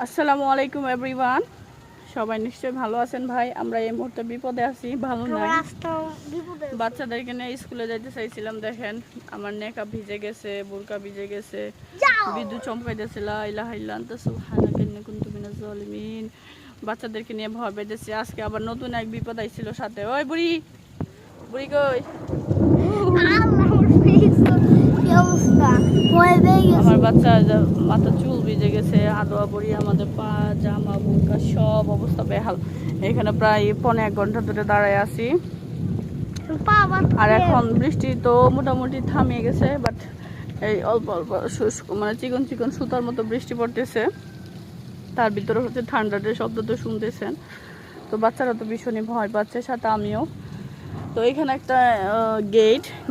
আসসালামু আলাইকুম এভরিওয়ান, সবাই নিশ্চয়ই ভালো আছেন। ভাই আমরা এই মুহূর্তে বিপদে আছি, ভালো নাই। বাচ্চাদেরকে নিয়ে স্কুলে যাইতে চাইছিলাম, দেখেন আমার নেকা ভিজে গেছে, বোরকা ভিজে গেছে, বিদ্যুৎ চমকাইতেছে। লা ইলাহা ইল্লা আনতা সুবহানাকা ইন্নী কুনতু মিনাজ জালিমিন। বাচ্চাদেরকে নিয়ে ভয় পেয়েছি। আজকে আবার নতুন এক বিপদ আইছিল সাথে। ওই বুড়ি, বুড়ি কই? আমার বাচ্চা মাথা চুল ভিজে গেছে, আদোয়া বড়ি, আমাদের পা জামা বোরকা সব অবস্থা বেহাল। এখানে প্রায় 1.5 ঘন্টা ধরে দাঁড়ায় আছি। আর এখন বৃষ্টি তো মোটামুটি থামিয়ে গেছে, বাট এই অল্প অল্প মানে চিকন চিকন সুতার মতো বৃষ্টি পড়তেছে। তার ভিতরে হচ্ছে ঠান্ডার শব্দ তো শুনতেছেন। তো বাচ্চারা তো ভীষণই ভয় পাচ্ছে, সাথে আমিও। তো এখানে একটা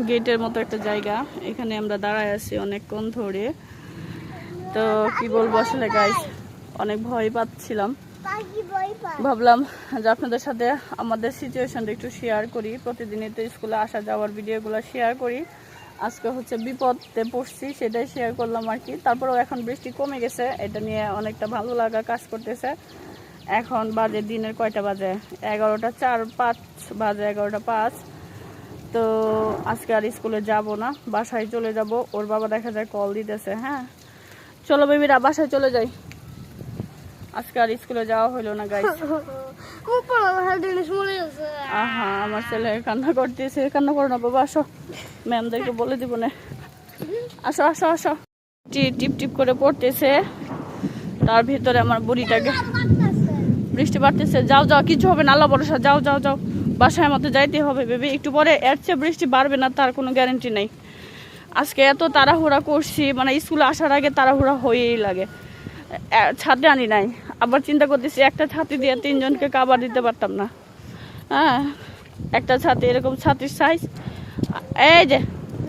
গেটের মতো একটা জায়গা, এখানে আমরা দাঁড়ায় আছি অনেকক্ষণ ধরে। তো কি বলবো আসলে গাইস, অনেক ভয় পাচ্ছিলাম। ভাবলাম যে আপনাদের সাথে আমাদের সিচুয়েশনটা একটু শেয়ার করি। প্রতিদিনই তো স্কুলে আসা যাওয়ার ভিডিওগুলো শেয়ার করি। আজকে হচ্ছে বিপদে পড়ছি, সেটাই শেয়ার করলাম আর কি। তারপরেও এখন বৃষ্টি কমে গেছে, এটা নিয়ে অনেকটা ভালো লাগা কাজ করতেছে। এখন বাজে দিনের কয়টা বাজে? 11টা 4-5 বাজে, 11টা 5। তো আজকে আর স্কুলে যাব না, বাসায় চলে যাব। ওর বাবা দেখা যায় কল দিতেছে। হ্যাঁ চলো বেবিরা বাসায় চলে যাই, আজকে আর স্কুলে যাওয়া হলো না গাইস। আহা আমার ছেলে কান্না করতেছে। কান্না করো না বাবা, আসো, ম্যামদেরকে বলে দিব না। আসো আসো আসো। টিপ টিপ করে পড়তেছে, তার ভিতরে আমার বুড়িটাকে। বৃষ্টি বাড়তেছে, যাও যাও, কিছু হবে না, আল্লাহ ভরসা, যাও যাও যাও, বাসায় আমাদের যাইতে হবে বেবি। একটু পরে এর চেয়ে বৃষ্টি বাড়বে না তার কোনো গ্যারান্টি নেই। আজকে এত তাড়াহুড়া করছি, মানে স্কুলে আসার আগে তাড়াহুড়া হয়েই লাগে। ছাত্রী আনি নাই, আবার চিন্তা করতেছি একটা ছাত্রী দিয়ে 3 জনকে কাবার দিতে পারতাম না। হ্যাঁ একটা ছাত্রী, এরকম ছাত্রীর সাইজ। এই যে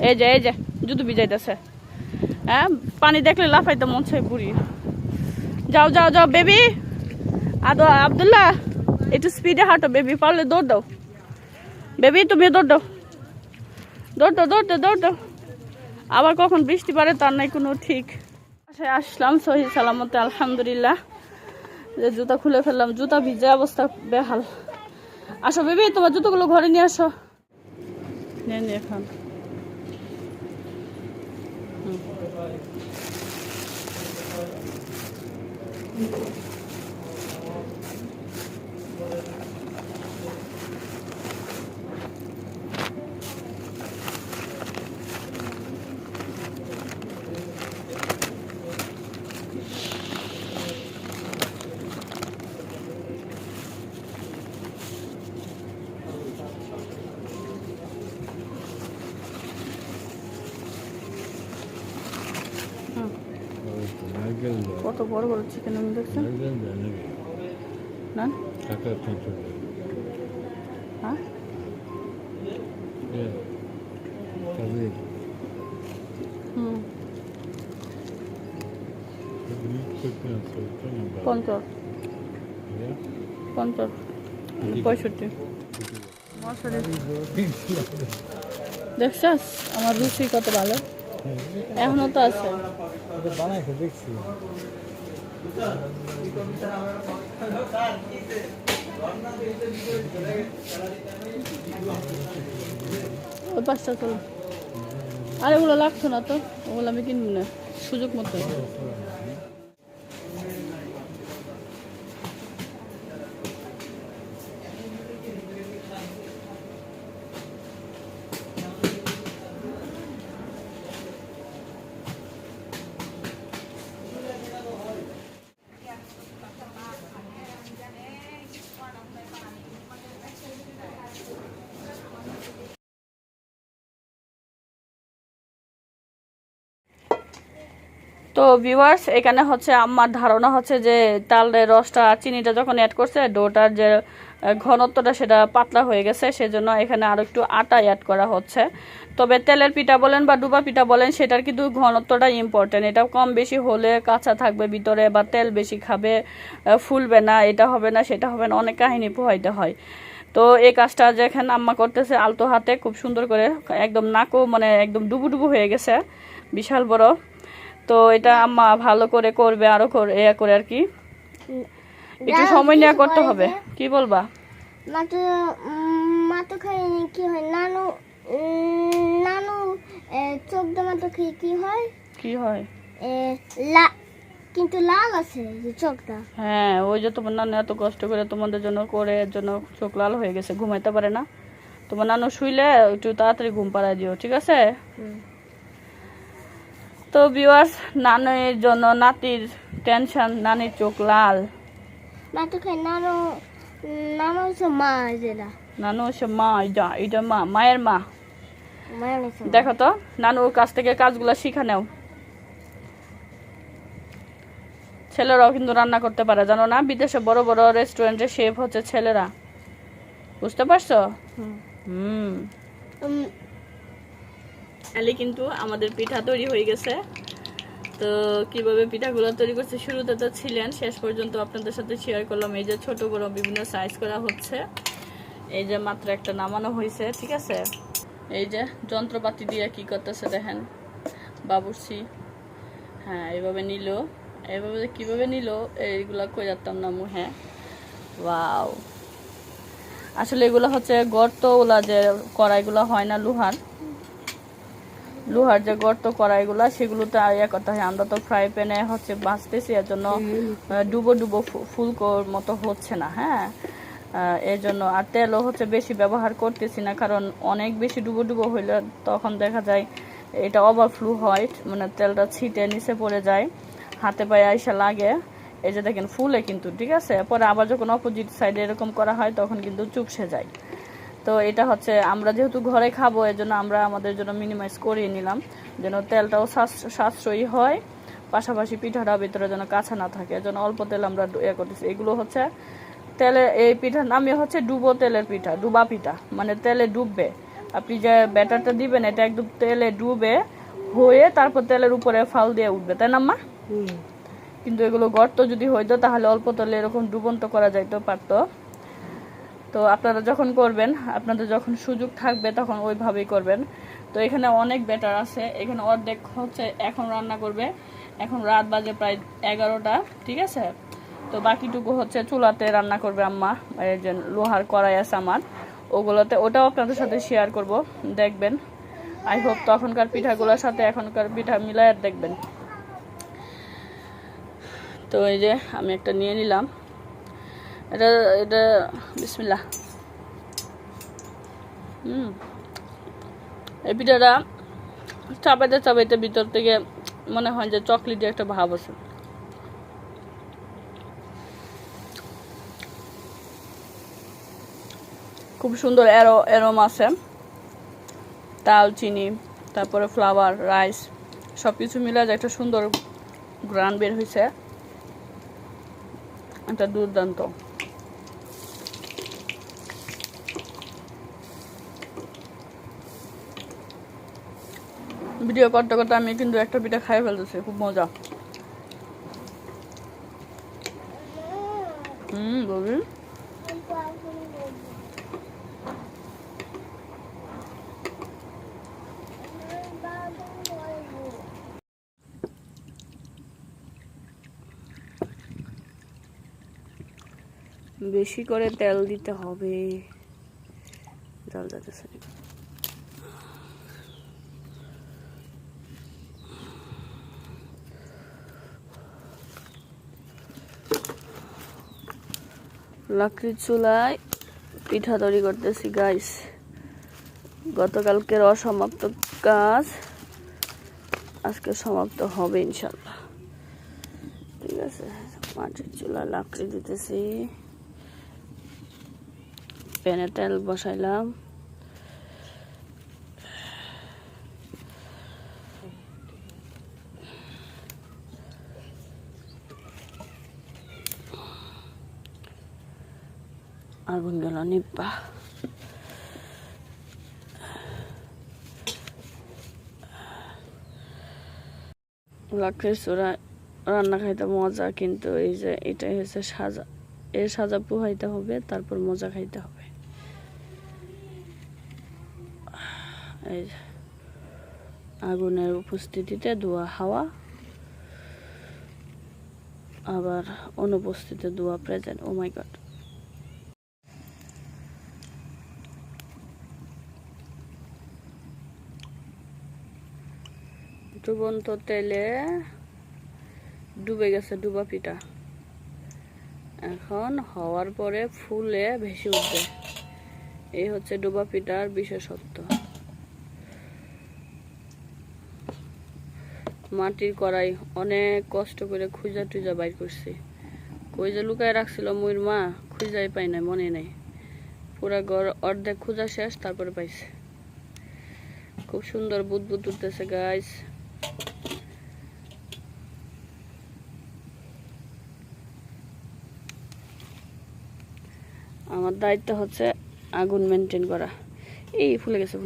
এই যে এই যে জুতো ভিজাইতেছে। হ্যাঁ পানি দেখলে লাফাইতে মন চাই বুড়ি। যাও যাও যাও বেবি। আব্দুল্লাহ একটু স্পিডে হাঁটো বেবি, পারলে দৌড় দাও বেবি, তুমি দৌড় দাও, দৌড় দাও দৌড় দাও দৌড় দাও। আবার কখন বৃষ্টি পড়ে তার নাই কোনো ঠিক। আসলাম সহি সালামতে আলহামদুলিল্লাহ। যে জুতা খুলে ফেললাম, জুতা ভিজে অবস্থা বেহাল। আসো বেবি, তোমার জুতোগুলো ঘরে নিয়ে আসো। নিয়ে এখন কত বড় বড় চিকেন আমি দেখছেন না? হ্যাঁ পঞ্চাশ 65 দেখছাস আমার রুচি কত ভালো, এখনো তো আছে। ওই 5টা চলো। আর এগুলো লাগতো না তো, ওগুলো আমি কিনবো না সুযোগ মতো। তো ভিউয়ার্স, এখানে হচ্ছে আমার ধারণা হচ্ছে যে তালের রসটা আর চিনিটা যখন অ্যাড করছে, ডোটার যে ঘনত্বটা সেটা পাতলা হয়ে গেছে, সেজন্য এখানে আরও একটু আটা অ্যাড করা হচ্ছে। তবে তেলের পিঠা বলেন বা ডুবা পিঠা বলেন, সেটার কিন্তু ঘনত্বটা ইম্পর্টেন্ট। এটা কম বেশি হলে কাঁচা থাকবে ভিতরে, বা তেল বেশি খাবে ফুলবে না, এটা হবে না সেটা হবে না, অনেক কাহিনী পোহাইতে হয়। তো এই কাজটা যেখানে আম্মা করতেছে আলতো হাতে খুব সুন্দর করে, একদম নাকও মানে একদম ডুবু ডুবু হয়ে গেছে, বিশাল বড়। তো এটা আম্মা ভালো করে করবে, আরও করে আর কি। একটু সময় নিয়ে করতে হবে। কি বলবা? মাতো খাইনি কি হয় নানু নানু চোখ দামাতো খেয়ে কি হয়? কি হয়? কিন্তু লাল আছে যে চোখটা। হ্যাঁ, ওই যে তোমার নানু এত কষ্ট করে তোমাদের জন্য করে এর জন্য চোখ লাল হয়ে গেছে, ঘুমাইতে পারে না। তোমার নানু শুইলে একটু তাড়াতাড়ি ঘুম পাড়ায় দিও, ঠিক আছে? তো ভিউয়ার্স, নানুর জন্য নাতির টেনশন, নানির চোখ লাল। নানু নানু হচ্ছে মা, যেটা নানু হচ্ছে মা, এটা মা, মায়ের মা। দেখো তো নানুর কাছ থেকে কাজগুলো শিখা নেও। ছেলেরাও কিন্তু রান্না করতে পারে, জানো না? বিদেশে বড় বড় রেস্টুরেন্টে শেফ হচ্ছে ছেলেরা, বুঝতে পারছো? কিন্তু আমাদের পিঠা তৈরি হয়ে গেছে। তো কিভাবে পিঠাগুলো তৈরি করছে শুরুতে তো ছিলেন, শেষ পর্যন্ত আপনাদের সাথে শেয়ার করলাম। এই যে ছোট বড় বিভিন্ন সাইজ করা হচ্ছে, এই যে মাত্র একটা নামানো হয়েছে, ঠিক আছে? এই যে যন্ত্রপাতি দিয়ে কি করতেছে দেখেন বাবুর্চি। হ্যাঁ, এইভাবে নিল, এইভাবে কিভাবে নিল এইগুলা কই যাতাম না মুহে। ওয়াও, আসলে এগুলো হচ্ছে গর্তওয়ালা যে কড়াইগুলো হয় না, লোহার যে গর্ত কড়াইগুলা, সেগুলোতে কথা হয়। আমরা তো ফ্রাই প্যানে হচ্ছে বাঁচতেছি, এর জন্য ডুবো ডুবো ফুলকোর মতো হচ্ছে না। হ্যাঁ, এর জন্য আর তেলও হচ্ছে বেশি ব্যবহার করতেছি না, কারণ অনেক বেশি ডুবো ডুবো হইলে তখন দেখা যায় এটা ওভারফ্লো হয়, মানে তেলটা ছিটে নিচে পড়ে যায়, হাতে পায়ে আইসা লাগে। এই যে দেখেন ফুলে কিন্তু, ঠিক আছে? পরে আবার যখন অপোজিট সাইডে এরকম করা হয় তখন কিন্তু চুপসে যায়। তো এটা হচ্ছে আমরা যেহেতু ঘরে খাবো, এর জন্য আমরা আমাদের জন্য মিনিমাইজ করিয়ে নিলাম, যেন তেলটাও সাশ্রয়ী হয়, পাশাপাশি পিঠাটা ভিতরে যেন কাঁচা না থাকে, এর জন্য অল্প তেল আমরা করতেছি। এগুলো হচ্ছে তেলে, এই পিঠার নামে হচ্ছে ডুবো তেলের পিঠা, ডুবা পিঠা, মানে তেলে ডুববে। আপনি যে ব্যাটারটা দিবেন এটা একদম তেলে ডুবে হয়ে তারপর তেলের উপরে ফাল দিয়ে উঠবে, তাই না মা? কিন্তু এগুলো গর্ত যদি হইতো তাহলে অল্প তেলে এরকম ডুবন্ত করা যাইতে পারতো। তো আপনারা যখন করবেন, আপনাদের যখন সুযোগ থাকবে তখন ওইভাবেই করবেন। তো এখানে অনেক ব্যাটার আছে, এখানে অর্ধেক হচ্ছে এখন রান্না করবে। এখন রাত বাজে প্রায় 11টা, ঠিক আছে? তো বাকিটুকু হচ্ছে চুলাতে রান্না করবে আম্মা। এই যে লোহার কড়াই আছে আমার, ওগুলোতে, ওটাও আপনাদের সাথে শেয়ার করব, দেখবেন। আই হোপ তখনকার পিঠাগুলোর সাথে এখনকার পিঠা মিলায় দেখবেন। তো এই যে আমি একটা নিয়ে নিলাম, এটা এটা বিসমিল্লাহ। এই পিঠাটা চাপাইতে চাপাইতে ভিতর থেকে মনে হয় যে চকলেটি একটা ভাব আছে। খুব সুন্দর এরোম আছে, দালচিনি, তারপরে ফ্লাওয়ার, রাইস, সব কিছু মিলে যে একটা সুন্দর গ্রান বের হয়েছে, একটা দুর্দান্ত। ভিডিও করতে করতে আমি কিন্তু একটা পিঠা খাই ফেলতেছি, খুব মজা। বলবি বেশি করে তেল দিতে হবে, জল যাচ্ছে। লাকড়ির চুলায় পিঠা তৈরি করতেছি গাইস। গতকালকের অসমাপ্ত কাজ আজকে সমাপ্ত হবে ইনশাল্লাহ, ঠিক আছে? মাটির চুলা, লাকড়ি দিতেছি, প্যানে তেল বসাইলাম। আগুন গেল নিব্বা। লাকড়ির চূড়া রান্না খাইতে মজা, কিন্তু এই যে এটাই হচ্ছে সাজা, এর সাজা পোহাইতে হবে, তারপর মজা খাইতে হবে। এই আগুনের উপস্থিতিতে ধোয়া হাওয়া আবার অনুপস্থিত দোয়া প্রেজেন্ট। ও মাই গড। ডুবন্ত তেলে ডুবে গেছে ডুবা পিঠা, এখন হওয়ার পরে ফুলে ভেসে উঠবে। এই হচ্ছে ডুবা পিঠার বিশেষত্ব। মাটির কড়াই অনেক কষ্ট করে খুঁজা টুজা বাইর করছি। কই যে লুকায় রাখছিল মুইর মা, খুঁজাই পাই না, মনে নেই। পুরা ঘর অর্ধেক খুঁজা শেষ, তারপরে পাইছে। খুব সুন্দর বুদবুদ উঠতেছে গাইস। আমার দায়িত্ব হচ্ছে আগুন মেনটেন করা। এই ফুলে গেছে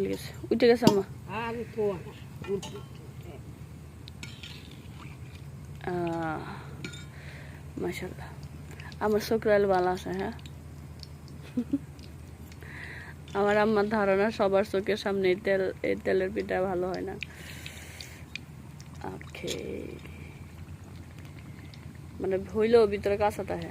উঠে গেছে আমার। মাশাআল্লাহ, আমার শুক্রাল ভালো আছে। হ্যাঁ, আমার আম্মার ধারণা সবার চোখের সামনে এই তেলের পিঠা ভালো হয় না। ওকে, মানে হইলেও ভিতরে কাঁচা থাকে।